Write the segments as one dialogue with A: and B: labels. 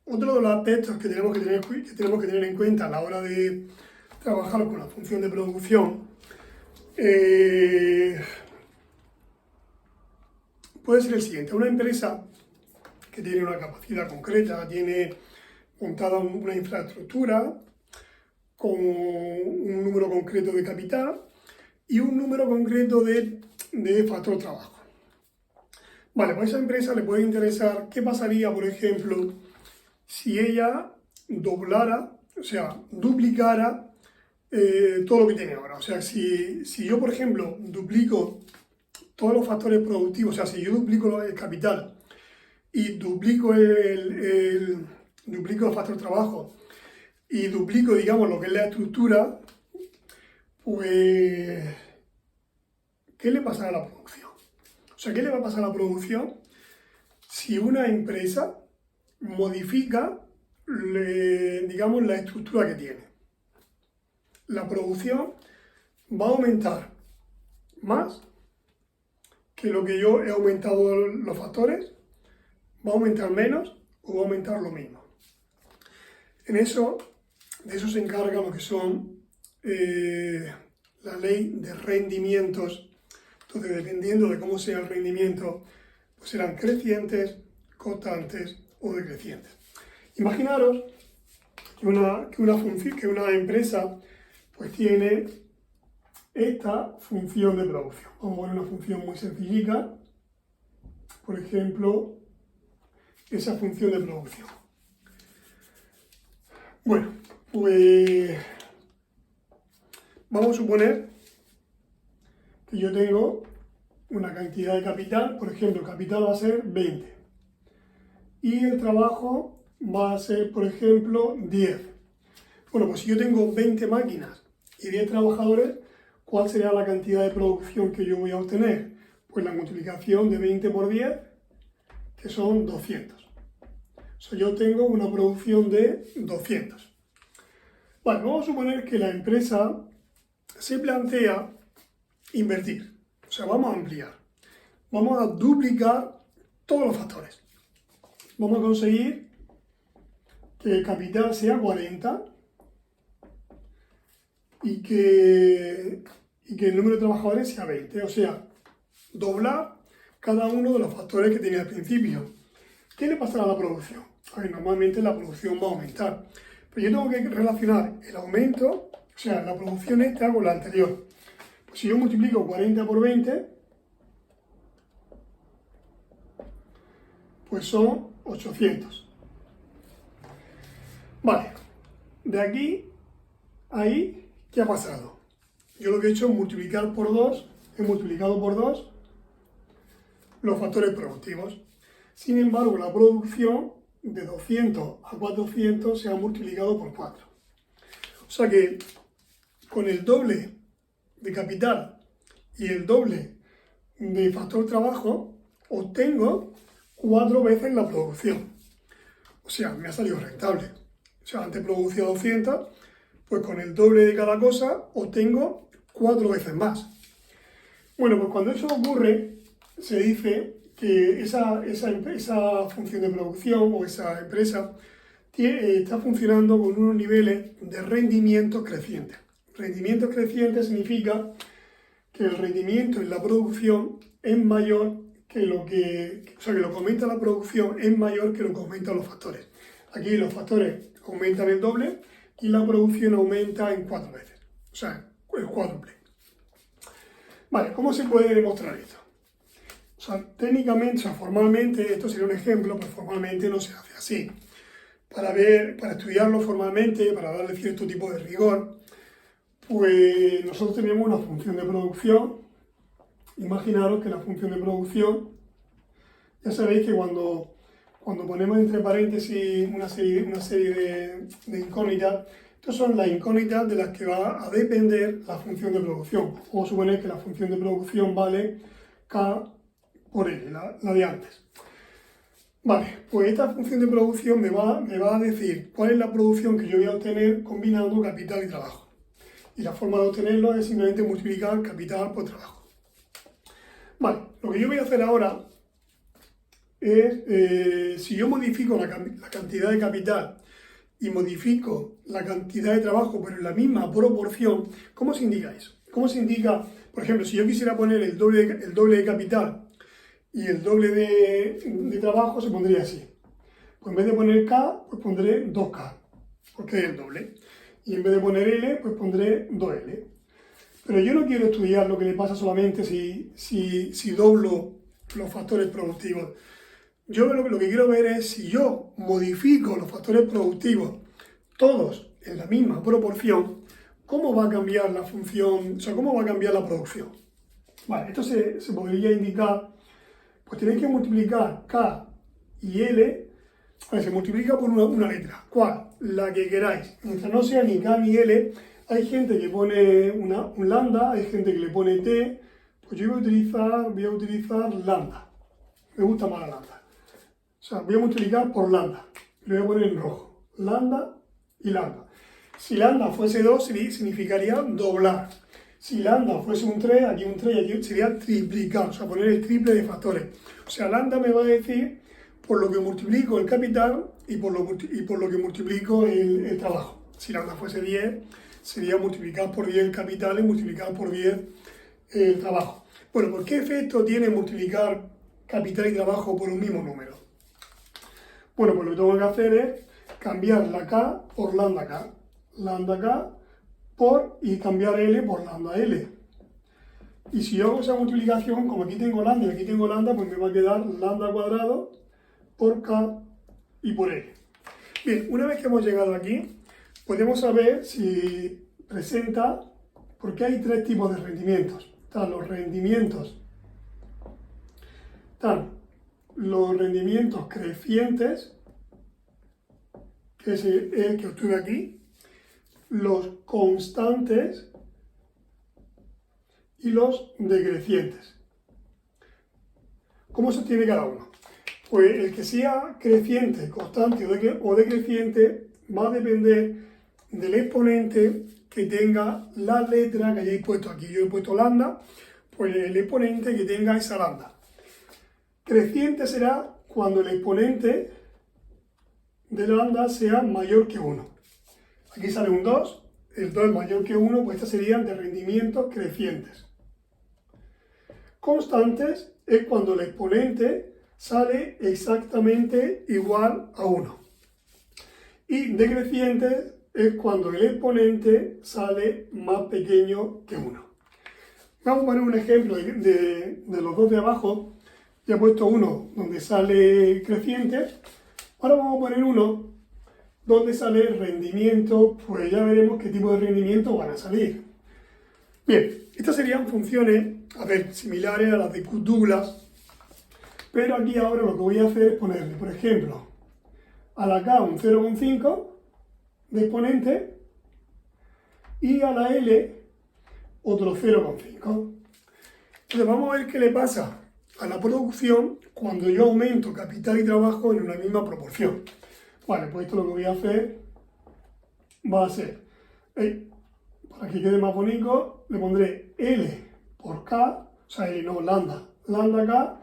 A: Otro de los aspectos que tenemos que tener en cuenta a la hora de trabajar con la función de producción puede ser el siguiente. Una empresa que tiene una capacidad concreta, tiene montada una infraestructura con un número concreto de capital y un número concreto de factor trabajo. Vale, pues a esa empresa le puede interesar qué pasaría, por ejemplo, si ella doblara, o sea, duplicara todo lo que tiene ahora. O sea, si yo, por ejemplo, duplico todos los factores productivos, o sea, si yo duplico el capital y duplico duplico el factor trabajo y duplico, digamos, lo que es la estructura, pues, ¿qué le pasará a la producción? O sea, ¿qué le va a pasar a la producción si una empresa modifica, digamos, la estructura que tiene? La producción va a aumentar más que lo que yo he aumentado los factores, va a aumentar menos o va a aumentar lo mismo. De eso se encarga lo que son la ley de rendimientos. Entonces, dependiendo de cómo sea el rendimiento, pues serán crecientes, constantes o decrecientes. Imaginaros que una empresa pues tiene esta función de producción. Vamos a poner una función muy sencillita, por ejemplo, esa función de producción. Bueno, pues vamos a suponer que yo tengo una cantidad de capital, por ejemplo, el capital va a ser 20 y el trabajo va a ser, por ejemplo, 10. Bueno, pues si yo tengo 20 máquinas y 10 trabajadores, ¿cuál sería la cantidad de producción que yo voy a obtener? Pues la multiplicación de 20 por 10, que son 200. O sea, yo tengo una producción de 200. Vale, vamos a suponer que la empresa se plantea invertir. O sea, vamos a ampliar. Vamos a duplicar todos los factores. Vamos a conseguir que el capital sea 40 y que el número de trabajadores sea 20. O sea, doblar cada uno de los factores que tenía al principio. ¿Qué le pasará a la producción? A ver, normalmente la producción va a aumentar. Pero yo tengo que relacionar el aumento, o sea, la producción esta con la anterior. Pues si yo multiplico 40 por 20, pues son 800. Vale, de aquí a ahí, ¿qué ha pasado? Yo lo que he hecho es multiplicar por 2, he multiplicado por 2 los factores productivos. Sin embargo, la producción de 200 a 400 se ha multiplicado por 4. O sea que con el doble de capital y el doble de factor trabajo obtengo 4 veces la producción. O sea, me ha salido rentable. O sea, antes producía 200, pues con el doble de cada cosa obtengo 4 veces más. Bueno, pues cuando eso ocurre, se dice que esa función de producción o esa empresa está funcionando con unos niveles de rendimiento crecientes. Rendimiento creciente significa que el rendimiento en la producción es mayor que lo que aumenta la producción es mayor que lo que aumentan los factores. Aquí los factores aumentan el doble y la producción aumenta en 4 veces, o sea, el cuádruple. Vale, ¿cómo se puede demostrar esto? O sea, técnicamente, o sea, formalmente, esto sería un ejemplo, pero formalmente no se hace así. Para estudiarlo formalmente, para darle cierto tipo de rigor, pues nosotros tenemos una función de producción. Imaginaros que la función de producción, ya sabéis que cuando ponemos entre paréntesis una serie de incógnitas, estas son las incógnitas de las que va a depender la función de producción. Vamos a suponer que la función de producción vale K por L, la de antes. Vale, pues esta función de producción me va a decir cuál es la producción que yo voy a obtener combinando capital y trabajo. Y la forma de obtenerlo es simplemente multiplicar capital por trabajo. Vale, lo que yo voy a hacer ahora es, si yo modifico la cantidad de capital y modifico la cantidad de trabajo, pero en la misma proporción, ¿cómo se indica eso? ¿Cómo se indica, por ejemplo, si yo quisiera poner el doble de capital y el doble de trabajo, se pondría así? Pues en vez de poner K, pues pondré 2K, porque es el doble. Y en vez de poner L, pues pondré 2L. Pero yo no quiero estudiar lo que le pasa solamente si doblo los factores productivos. Yo lo que quiero ver es si yo modifico los factores productivos todos en la misma proporción, ¿cómo va a cambiar la función? O sea, ¿cómo va a cambiar la producción? Vale, esto se podría indicar, pues tenéis que multiplicar K y L, a ver, se multiplica por una letra. ¿Cuál? La que queráis. Mientras no sea ni K ni L, hay gente que pone un lambda, hay gente que le pone T, pues yo voy a utilizar lambda. Me gusta más la lambda. O sea, voy a multiplicar por lambda. Lo voy a poner en rojo. Lambda y lambda. Si lambda fuese 2, significaría doblar. Si lambda fuese un 3, aquí un 3 y aquí sería triplicar. O sea, poner el triple de factores. O sea, lambda me va a decir por lo que multiplico el capital y por lo que multiplico el trabajo. Si lambda fuese 10, sería multiplicar por 10 el capital y multiplicar por 10 el trabajo. Bueno, ¿por qué efecto tiene multiplicar capital y trabajo por un mismo número? Bueno, pues lo que tengo que hacer es cambiar la K por lambda K. Lambda K y cambiar L por lambda L. Y si yo hago esa multiplicación, como aquí tengo lambda y aquí tengo lambda, pues me va a quedar lambda cuadrado por K y por L. Bien, una vez que hemos llegado aquí, podemos saber si presenta, porque hay tres tipos de rendimientos. Están los rendimientos crecientes, que es el que obtuve aquí, los constantes y los decrecientes. ¿Cómo se obtiene cada uno? Pues el que sea creciente, constante o decreciente va a depender del exponente que tenga la letra que hayáis puesto aquí. Yo he puesto lambda, pues el exponente que tenga esa lambda. Creciente será cuando el exponente de lambda sea mayor que 1. Aquí sale un 2, el 2 es mayor que 1, pues estas serían de rendimientos crecientes. Constantes es cuando el exponente sale exactamente igual a 1. Y decrecientes es cuando el exponente sale más pequeño que 1. Vamos a poner un ejemplo de los dos de abajo. Ya he puesto uno donde sale creciente. Ahora vamos a poner uno donde sale rendimiento, pues ya veremos qué tipo de rendimiento van a salir. Bien, estas serían funciones, a ver, similares a las de Douglas, pero aquí ahora lo que voy a hacer es ponerle, por ejemplo, a la K un 0,5 de exponente y a la L otro 0,5. Entonces vamos a ver qué le pasa a la producción cuando yo aumento capital y trabajo en una misma proporción. Vale, pues esto lo que voy a hacer va a ser, para que quede más bonito, le pondré L por K, o sea, L no, lambda K,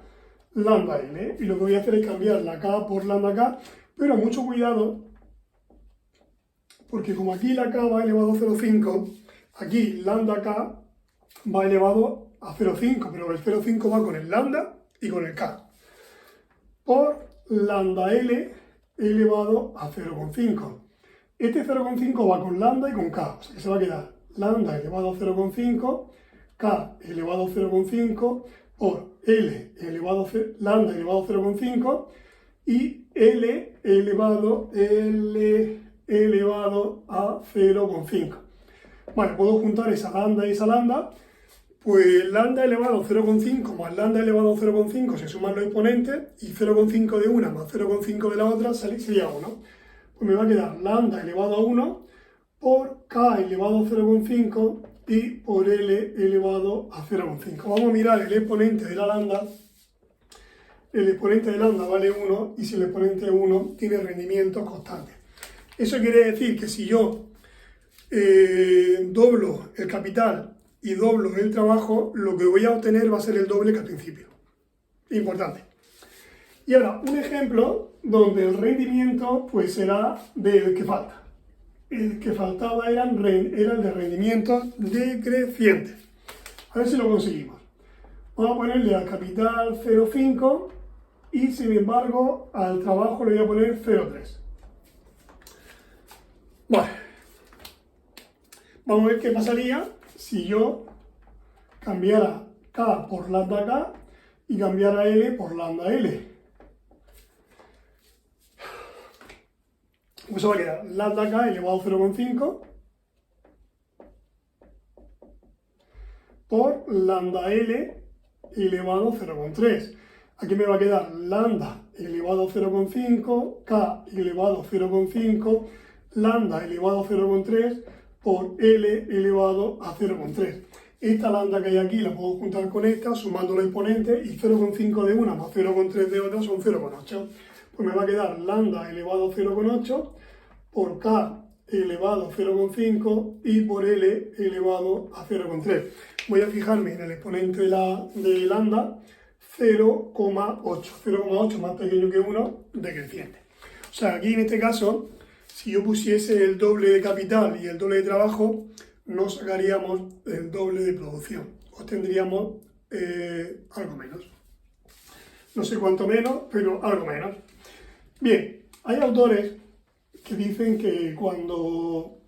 A: lambda L, y lo que voy a hacer es cambiar la K por lambda K, pero mucho cuidado, porque como aquí la K va elevado a 0,5, aquí lambda K va elevado a 0,5, pero el 0,5 va con el lambda y con el K, por lambda L elevado a 0,5. Este 0,5 va con lambda y con K, o sea que se va a quedar lambda elevado a 0,5, K elevado a 0,5 por L elevado a lambda elevado a 0,5 y L elevado a 0,5. Vale, puedo juntar esa lambda y esa lambda, pues lambda elevado a 0,5 más lambda elevado a 0,5 se suman los exponentes y 0,5 de una más 0,5 de la otra sería 1. Pues me va a quedar lambda elevado a 1 por K elevado a 0,5 y por L elevado a 0,5. Vamos a mirar el exponente de la lambda. El exponente de lambda vale 1 y si el exponente es 1 tiene rendimientos constantes. Eso quiere decir que si yo doblo el capital y doblo el trabajo, lo que voy a obtener va a ser el doble que al principio. Importante. Y ahora, un ejemplo donde el rendimiento pues será del que falta. El que faltaba era el de rendimientos decrecientes. A ver si lo conseguimos. Vamos a ponerle al capital 0,5 y sin embargo al trabajo le voy a poner 0,3. Vale. Vamos a ver qué pasaría si yo cambiara K por lambda K y cambiara L por lambda L. Pues va a quedar lambda K elevado a 0,5 por lambda L elevado a 0,3. Aquí me va a quedar lambda elevado a 0,5, K elevado a 0,5, lambda elevado a 0,3 por L elevado a 0,3. Esta lambda que hay aquí la puedo juntar con esta, sumando los exponentes, y 0,5 de una más 0,3 de otra son 0,8. Pues me va a quedar lambda elevado a 0,8 por K elevado a 0,5 y por L elevado a 0,3. Voy a fijarme en el exponente de lambda 0,8 más pequeño que 1 decreciente. O sea, aquí en este caso, si yo pusiese el doble de capital y el doble de trabajo, no sacaríamos el doble de producción. Obtendríamos algo menos. No sé cuánto menos, pero algo menos. Bien, hay autores que dicen que cuando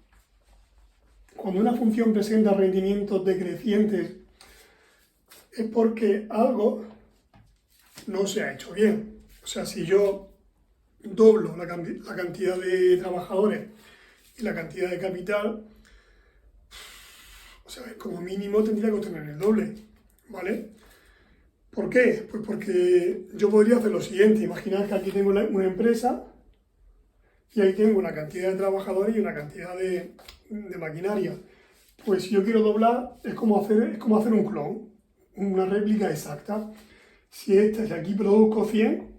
A: una función presenta rendimientos decrecientes es porque algo no se ha hecho bien. O sea, si yo doblo la cantidad de trabajadores y la cantidad de capital, o sea, como mínimo tendría que obtener el doble, ¿vale? ¿Por qué? Pues porque yo podría hacer lo siguiente. Imaginad que aquí tengo una empresa y ahí tengo una cantidad de trabajadores y una cantidad de maquinaria. Pues si yo quiero doblar, es como hacer un clon, una réplica exacta. Si aquí produzco 100,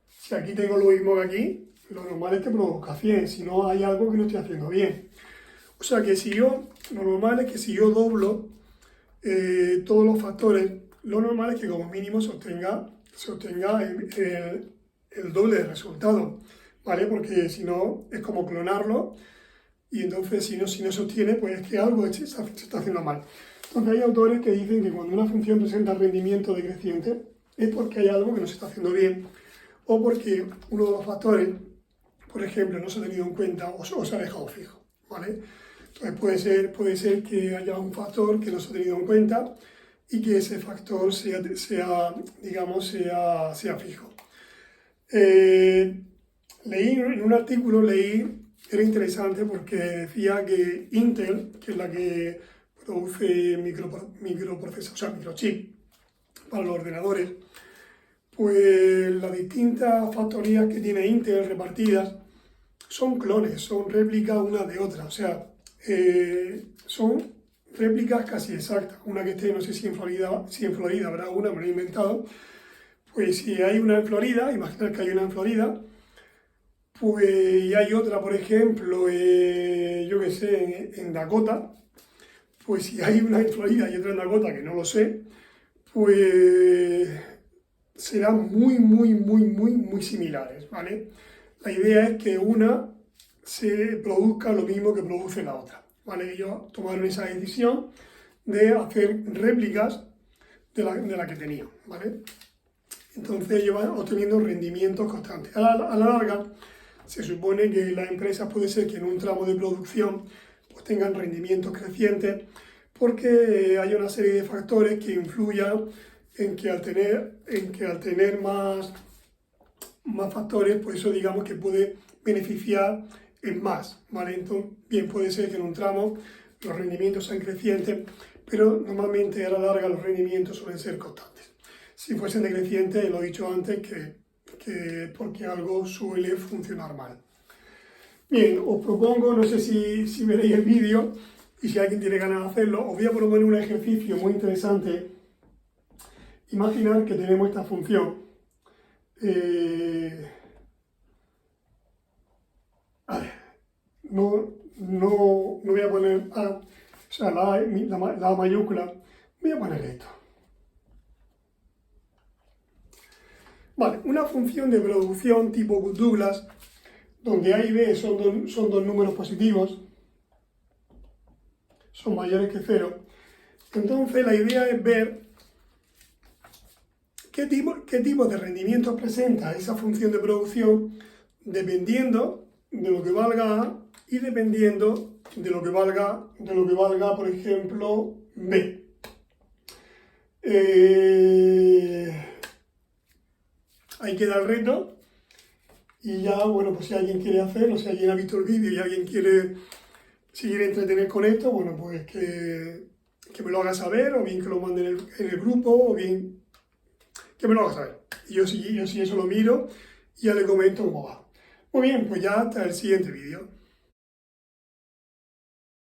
A: si aquí tengo lo mismo que aquí, lo normal es que produzca 100, si no hay algo que no estoy haciendo bien. O sea que lo normal es que si yo doblo todos los factores, lo normal es que como mínimo se obtenga el doble de resultado, ¿vale? Porque si no, es como clonarlo, y entonces si no se obtiene, pues es que algo se está haciendo mal. Entonces hay autores que dicen que cuando una función presenta rendimiento decreciente es porque hay algo que no se está haciendo bien, o porque uno de los factores, por ejemplo, no se ha tenido en cuenta o se ha dejado fijo, ¿vale? Entonces puede ser que haya un factor que no se ha tenido en cuenta y que ese factor sea fijo. Leí en un artículo, era interesante porque decía que Intel, que es la que produce microprocesadores, o sea, microchip para los ordenadores, pues las distintas factorías que tiene Intel repartidas son clones, son réplicas una de otra, o sea, son réplicas casi exactas. Una que esté, no sé si en Florida habrá una, me lo he inventado. Pues si hay una en Florida, imaginar que hay una en Florida, pues y hay otra, por ejemplo, yo qué sé, en Dakota, pues si hay una en Florida y otra en Dakota, que no lo sé, pues serán muy similares, ¿vale? La idea es que una se produzca lo mismo que produce la otra, ¿vale? Ellos tomaron esa decisión de hacer réplicas de la que tenían, ¿vale? Entonces ellos van obteniendo rendimientos constantes. A la larga, se supone que las empresas puede ser que en un tramo de producción pues tengan rendimientos crecientes porque hay una serie de factores que influyan en que al tener más factores, pues eso digamos que puede beneficiar en más, ¿vale? Entonces, bien puede ser que en un tramo los rendimientos sean crecientes, pero normalmente a la larga los rendimientos suelen ser constantes. Si fuesen decrecientes, lo he dicho antes, que porque algo suele funcionar mal. Bien, os propongo, no sé si veréis el vídeo y si alguien tiene ganas de hacerlo, os voy a proponer un ejercicio muy interesante. Imaginar que tenemos esta función. No voy a poner A, o sea, la A mayúscula, voy a poner esto. Vale, una función de producción tipo Douglas, donde A y B son dos números positivos, son mayores que 0. Entonces la idea es ver qué tipo de rendimiento presenta esa función de producción dependiendo de lo que valga A y dependiendo de lo que valga, por ejemplo, B. Ahí queda el reto. Y ya, bueno, pues si alguien quiere hacerlo, si alguien ha visto el vídeo y alguien si quiere entretener con esto, bueno, pues que me lo haga saber, o bien que lo mande en el grupo, o bien que me lo haga saber. Y yo sí eso lo miro y ya le comento cómo va. Muy bien, pues ya hasta el siguiente vídeo.